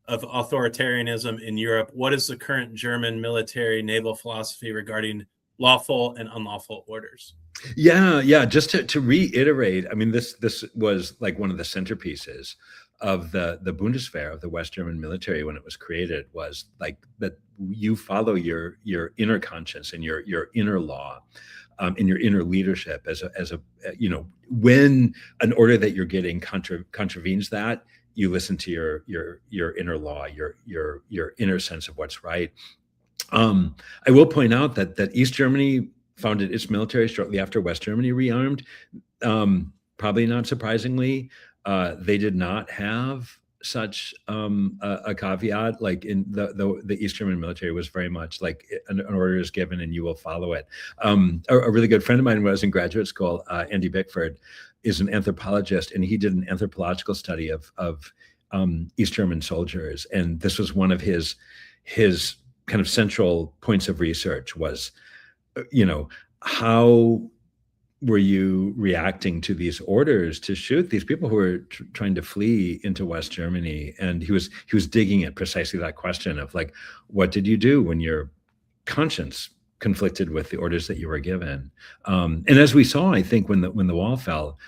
of authoritarianism in Europe, what is the current German military naval philosophy regarding lawful and unlawful orders? Yeah. Just to reiterate, this was like one of the centerpieces of the Bundeswehr, of the West German military when it was created, was like that you follow your inner conscience and your inner law. in your inner leadership as a when an order that you're getting contravenes that, you listen to your inner law, your inner sense of what's right. I will point out that East Germany founded its military shortly after West Germany rearmed. Probably not surprisingly, they did not have such a caveat. Like in the East German military was very much like an order is given and you will follow it. A really good friend of mine when I was in graduate school, Andy Bickford, is an anthropologist, and he did an anthropological study of East German soldiers, and this was one of his kind of central points of research was, how were you reacting to these orders to shoot these people who were trying to flee into West Germany? And he was digging at precisely that question of like, what did you do when your conscience conflicted with the orders that you were given? And as we saw, I think when the wall fell,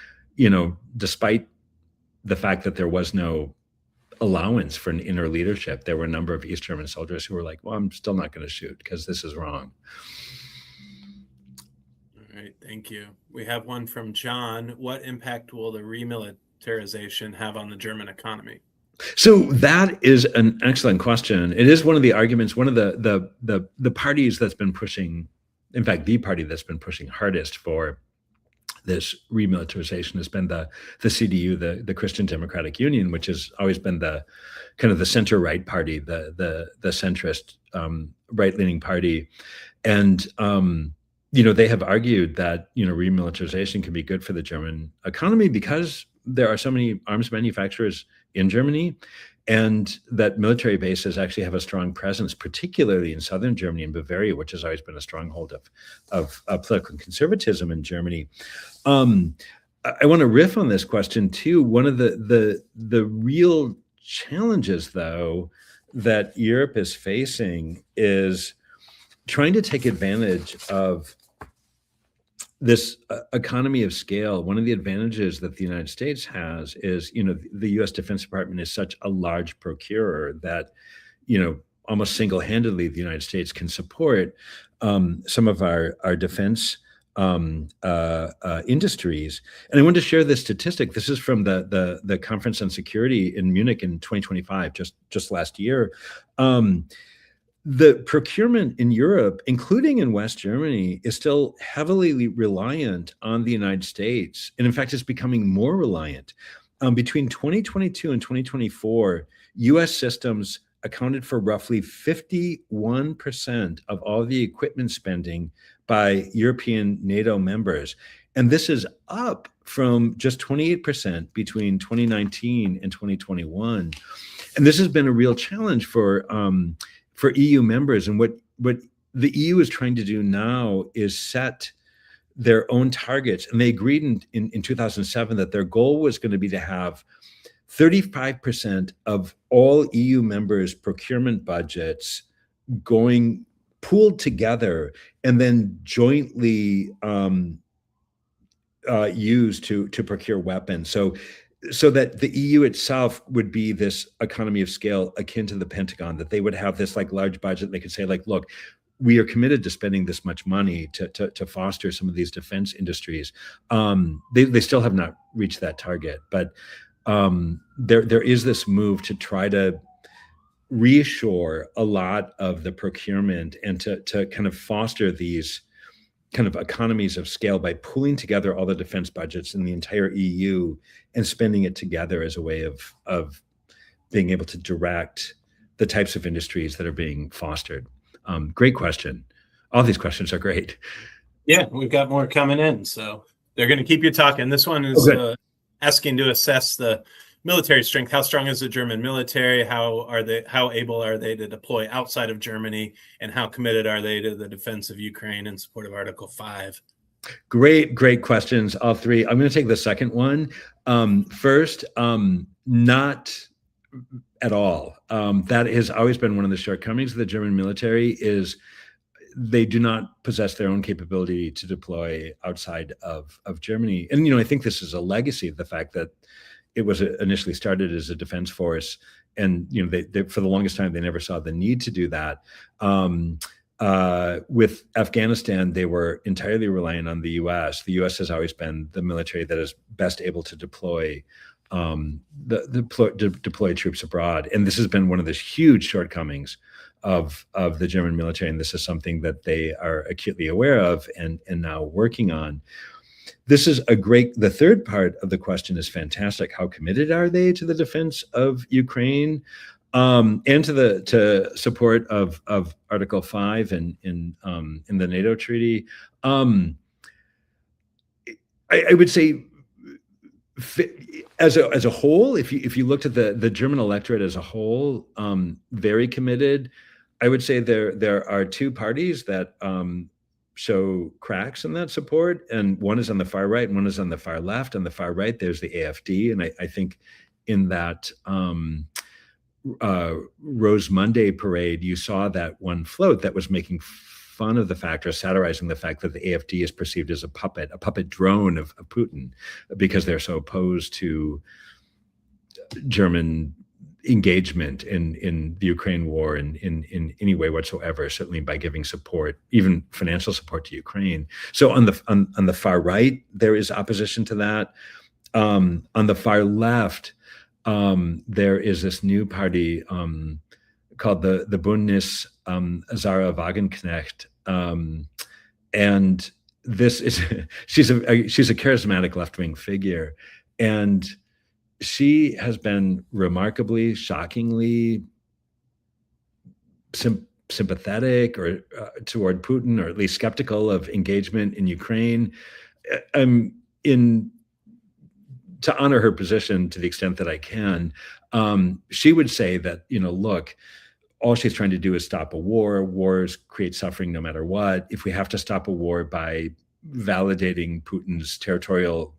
despite the fact that there was no allowance for an inner leadership, there were a number of East German soldiers who were like, well, I'm still not going to shoot because this is wrong. All right, thank you. We have one from John. What impact will the remilitarization have on the German economy? So that is an excellent question. It is one of the arguments, one of the parties that's been pushing, in fact, the party that's been pushing hardest for this remilitarization has been the CDU, the Christian Democratic Union, which has always been the kind of the center-right party, the centrist right-leaning party. And they have argued that remilitarization can be good for the German economy because there are so many arms manufacturers in Germany, and that military bases actually have a strong presence, particularly in southern Germany and Bavaria, which has always been a stronghold of political conservatism in Germany. I want to riff on this question too. One of the real challenges, though, that Europe is facing is trying to take advantage of this economy of scale. One of the advantages that the United States has is, the U.S. Defense Department is such a large procurer that, almost single-handedly, the United States can support some of our defense industries. And I wanted to share this statistic. This is from the Conference on Security in Munich in 2025, just last year. The procurement in Europe, including in West Germany, is still heavily reliant on the United States. And in fact, it's becoming more reliant. Between 2022 and 2024, US systems accounted for roughly 51% of all the equipment spending by European NATO members. And this is up from just 28% between 2019 and 2021. And this has been a real challenge for EU members. And what the EU is trying to do now is set their own targets. And they agreed in 2007 that their goal was going to be to have 35% of all EU members' procurement budgets going pooled together and then jointly used to procure weapons. So that the EU itself would be this economy of scale akin to the Pentagon, that they would have this like large budget. They could say like, look, we are committed to spending this much money to foster some of these defense industries. They still have not reached that target, but there is this move to try to reassure a lot of the procurement and to kind of foster these kind of economies of scale by pooling together all the defense budgets in the entire EU and spending it together as a way of being able to direct the types of industries that are being fostered. Great question. All these questions are great. Yeah, we've got more coming in, so they're going to keep you talking. This one is asking to assess the military strength. How strong is the German military? How able are they to deploy outside of Germany? And how committed are they to the defense of Ukraine in support of Article 5? Great questions, all three. I'm going to take the second one. First, not at all. That has always been one of the shortcomings of the German military is they do not possess their own capability to deploy outside of Germany. And, I think this is a legacy of the fact that it was initially started as a defense force. And, they for the longest time, they never saw the need to do that. with Afghanistan, they were entirely reliant on the U.S. The U.S. has always been the military that is best able to deploy deploy troops abroad, and this has been one of the huge shortcomings of the German military, and this is something that they are acutely aware of and now working on. This is the third part of the question is fantastic. How committed are they to the defense of Ukraine, and to support of Article 5 in the NATO treaty? I would say, as a whole, if you looked at the German electorate as a whole, very committed. I would say there are two parties that show cracks in that support, and one is on the far right and one is on the far left. On the far right, there's the AfD, and I think in that Rose Monday parade, you saw that one float that was making fun of the fact or satirizing the fact that the AfD is perceived as a puppet drone of Putin, because they're so opposed to German engagement in the Ukraine war in any way whatsoever, certainly by giving support, even financial support to Ukraine. So on the far right, there is opposition to that. On the far left, there is this new party called the Bündnis Sarah Wagenknecht, and this is she's a charismatic left-wing figure, and she has been remarkably, shockingly sympathetic or toward Putin, or at least skeptical of engagement in Ukraine. To honor her position to the extent that I can, she would say that, look, all she's trying to do is stop a war. Wars create suffering no matter what. If we have to stop a war by validating Putin's territorial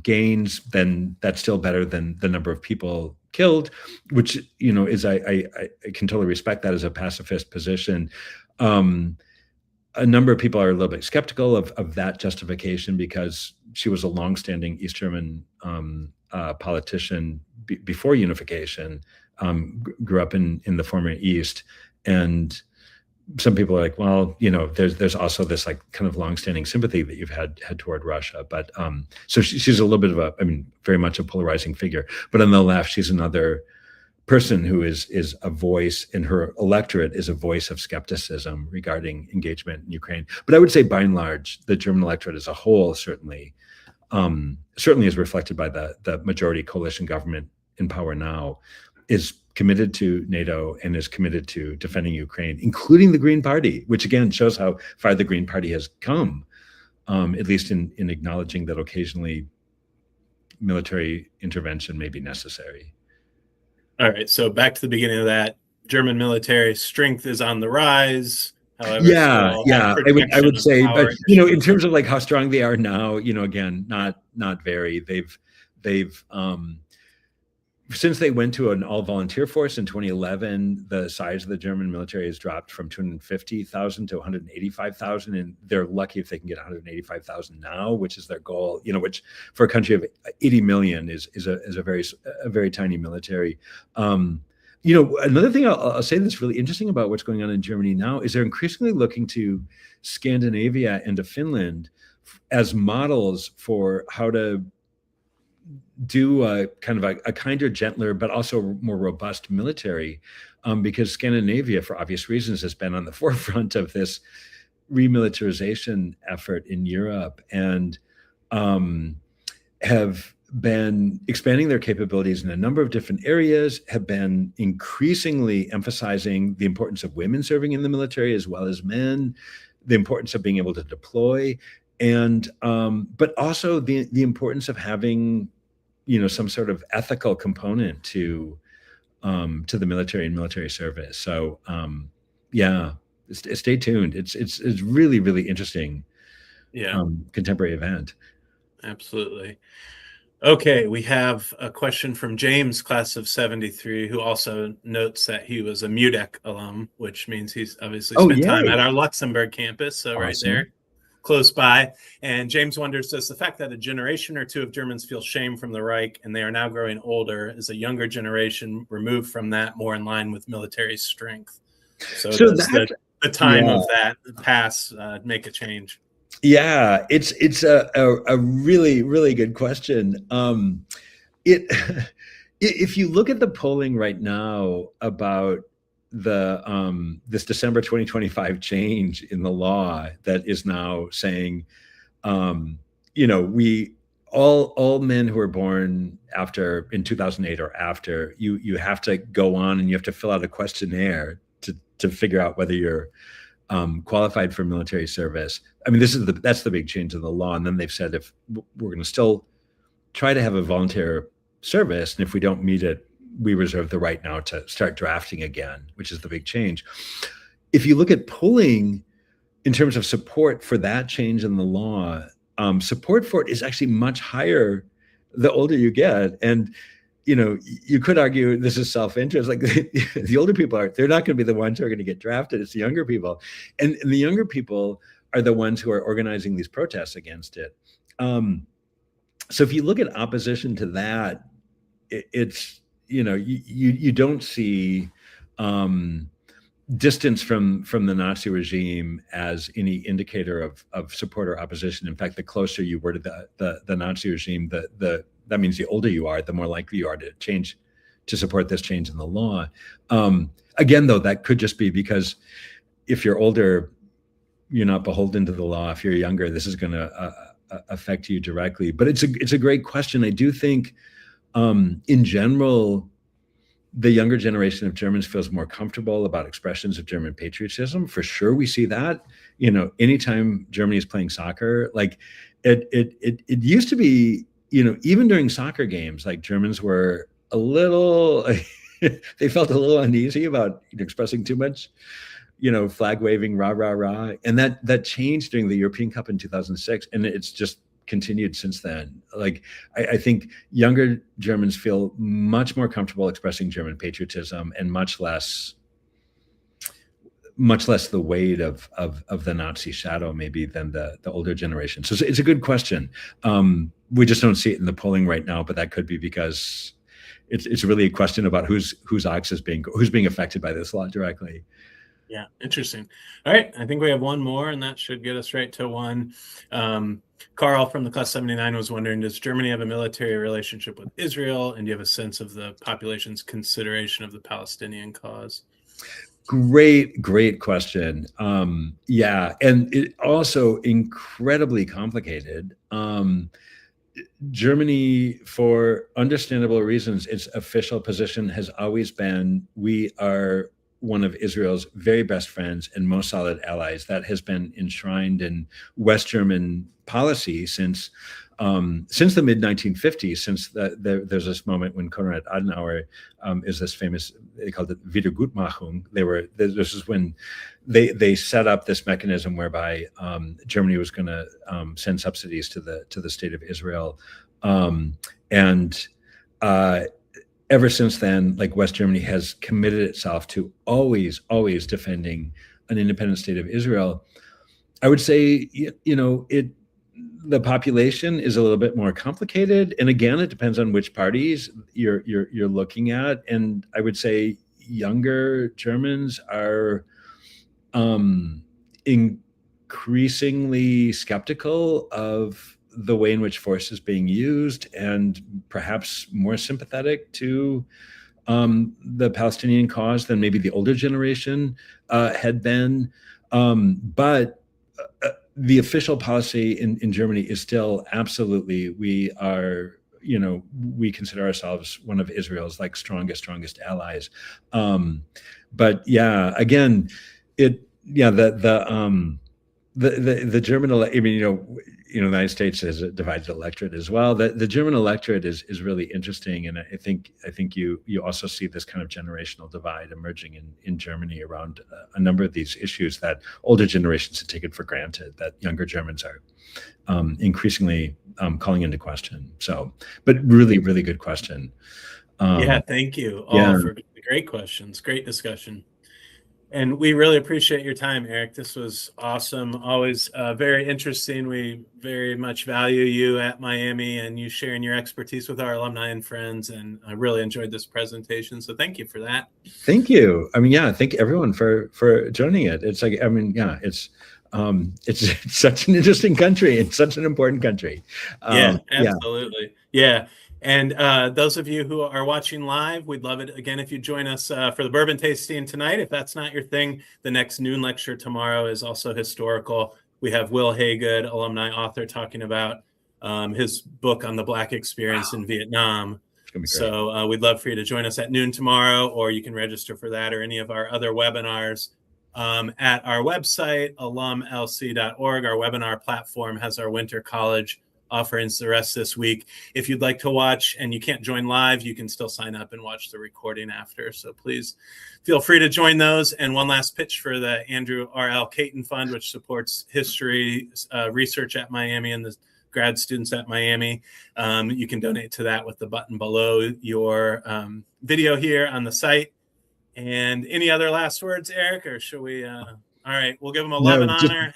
gains, then that's still better than the number of people killed, which, is I can totally respect that as a pacifist position. A number of people are a little bit skeptical of that justification, because she was a longstanding East German politician before unification, grew up in the former East. And some people are like, well, there's also this like kind of longstanding sympathy that you've had toward Russia. But so she's a little bit of very much a polarizing figure. But on the left, she's another person who is a voice, in her electorate is a voice of skepticism regarding engagement in Ukraine. But I would say by and large, the German electorate as a whole certainly is reflected by the majority coalition government in power now, is committed to NATO and is committed to defending Ukraine, including the Green Party, which again shows how far the Green Party has come, at least in acknowledging that occasionally military intervention may be necessary. All right, so back to the beginning of that, German military strength is on the rise. However, yeah, I would say, but in terms of like how strong they are now, again, not very. They've since they went to an all-volunteer force in 2011, the size of the German military has dropped from 250,000 to 185,000, and they're lucky if they can get 185,000 now, which is their goal. Which for a country of 80 million is a very tiny military. Another thing I'll say that's really interesting about what's going on in Germany now is they're increasingly looking to Scandinavia and to Finland as models for how to do a kind of a kinder, gentler, but also more robust military, because Scandinavia, for obvious reasons, has been on the forefront of this remilitarization effort in Europe, and have been expanding their capabilities in a number of different areas, have been increasingly emphasizing the importance of women serving in the military as well as men, the importance of being able to deploy, and but also the importance of having some sort of ethical component to the military and military service. So stay tuned. It's really, really interesting. Contemporary event. Absolutely. Okay, we have a question from James, class of 73, who also notes that he was a MUDEC alum, which means he's obviously spent time at our Luxembourg campus, so awesome. Right there, close by. And James wonders, does the fact that a generation or two of Germans feel shame from the Reich and they are now growing older, is a younger generation removed from that more in line with military strength? So does the the time of that pass make a change? Yeah, it's a really, really good question. It if you look at the polling right now about the this December 2025 change in the law that is now saying, we all men who are born after in 2008 or after, you have to go on and you have to fill out a questionnaire to figure out whether you're qualified for military service. I mean, that's the big change in the law. And then they've said if we're going to still try to have a volunteer service, and if we don't meet it, we reserve the right now to start drafting again, which is the big change. If you look at polling in terms of support for that change in the law, support for it is actually much higher the older you get. And you could argue this is self-interest. Like the older people they're not going to be the ones who are going to get drafted. It's the younger people. And the younger people are the ones who are organizing these protests against it. So if you look at opposition to that, it's, you don't see distance from the Nazi regime as any indicator of support or opposition. In fact, the closer you were to the Nazi regime, that means the older you are, the more likely you are to support this change in the law. Again, though, that could just be because if you're older, you're not beholden to the law. If you're younger, this is going to affect you directly. But it's a great question. I do think, in general, the younger generation of Germans feels more comfortable about expressions of German patriotism. For sure, we see that. Anytime Germany is playing soccer, like it used to be. Even during soccer games, like Germans were a little, they felt a little uneasy about expressing too much, flag waving, rah, rah, rah. And that changed during the European Cup in 2006. And it's just continued since then. Like, I think younger Germans feel much more comfortable expressing German patriotism and much less the weight of the Nazi shadow maybe than the older generation. So it's a good question. We just don't see it in the polling right now, but that could be because it's really a question about whose ox is who's being affected by this law directly. Yeah, interesting. All right, I think we have one more, and that should get us right to one. Carl from the Class 79 was wondering, does Germany have a military relationship with Israel? And do you have a sense of the population's consideration of the Palestinian cause? Great question. Yeah, and it also incredibly complicated. Germany, for understandable reasons, its official position has always been, we are one of Israel's very best friends and most solid allies. That has been enshrined in West German policy since the mid 1950s. Since there's this moment when Konrad Adenauer is this famous, they called it Wiedergutmachung. This is when they set up this mechanism whereby Germany was going to send subsidies to the state of Israel, and ever since then, like, West Germany has committed itself to always defending an independent state of Israel. I would say, the population is a little bit more complicated, and again, it depends on which parties you're looking at. And I would say younger Germans are increasingly skeptical of the way in which force is being used, and perhaps more sympathetic to the Palestinian cause than maybe the older generation had been. But the official policy in Germany is still absolutely, we consider ourselves one of Israel's strongest allies. But yeah, again, the German, the United States has a divided electorate as well. The German electorate is really interesting, and I think you also see this kind of generational divide emerging in Germany around a number of these issues that older generations have taken for granted, that younger Germans are increasingly calling into question. So, but really good question. Yeah, thank you all for great questions, great discussion. And we really appreciate your time, Eric. This was awesome. Always very interesting. We very much value you at Miami and you sharing your expertise with our alumni and friends. And I really enjoyed this presentation. So thank you for that. Thank you. I mean, yeah, thank everyone for joining it. It's like, I mean, yeah, it's such an interesting country. It's such an important country. Yeah, absolutely. Yeah. And those of you who are watching live, we'd love it again if you join us for the bourbon tasting tonight. If that's not your thing, the next noon lecture tomorrow is also historical. We have Will Haygood, alumni author, talking about his book on the Black experience in Vietnam. So we'd love for you to join us at noon tomorrow, or you can register for that or any of our other webinars at our website, alumlc.org. Our webinar platform has our winter college offerings the rest this week. If you'd like to watch and you can't join live, you can still sign up and watch the recording after. So please feel free to join those. And one last pitch for the Andrew R.L. Caton Fund, which supports history research at Miami and the grad students at Miami. You can donate to that with the button below your video here on the site. And any other last words, Eric, or should we? All right, we'll give them a love and honor.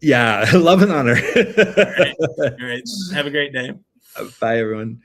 Yeah, love and honor. All right. Have a great day. Bye, everyone.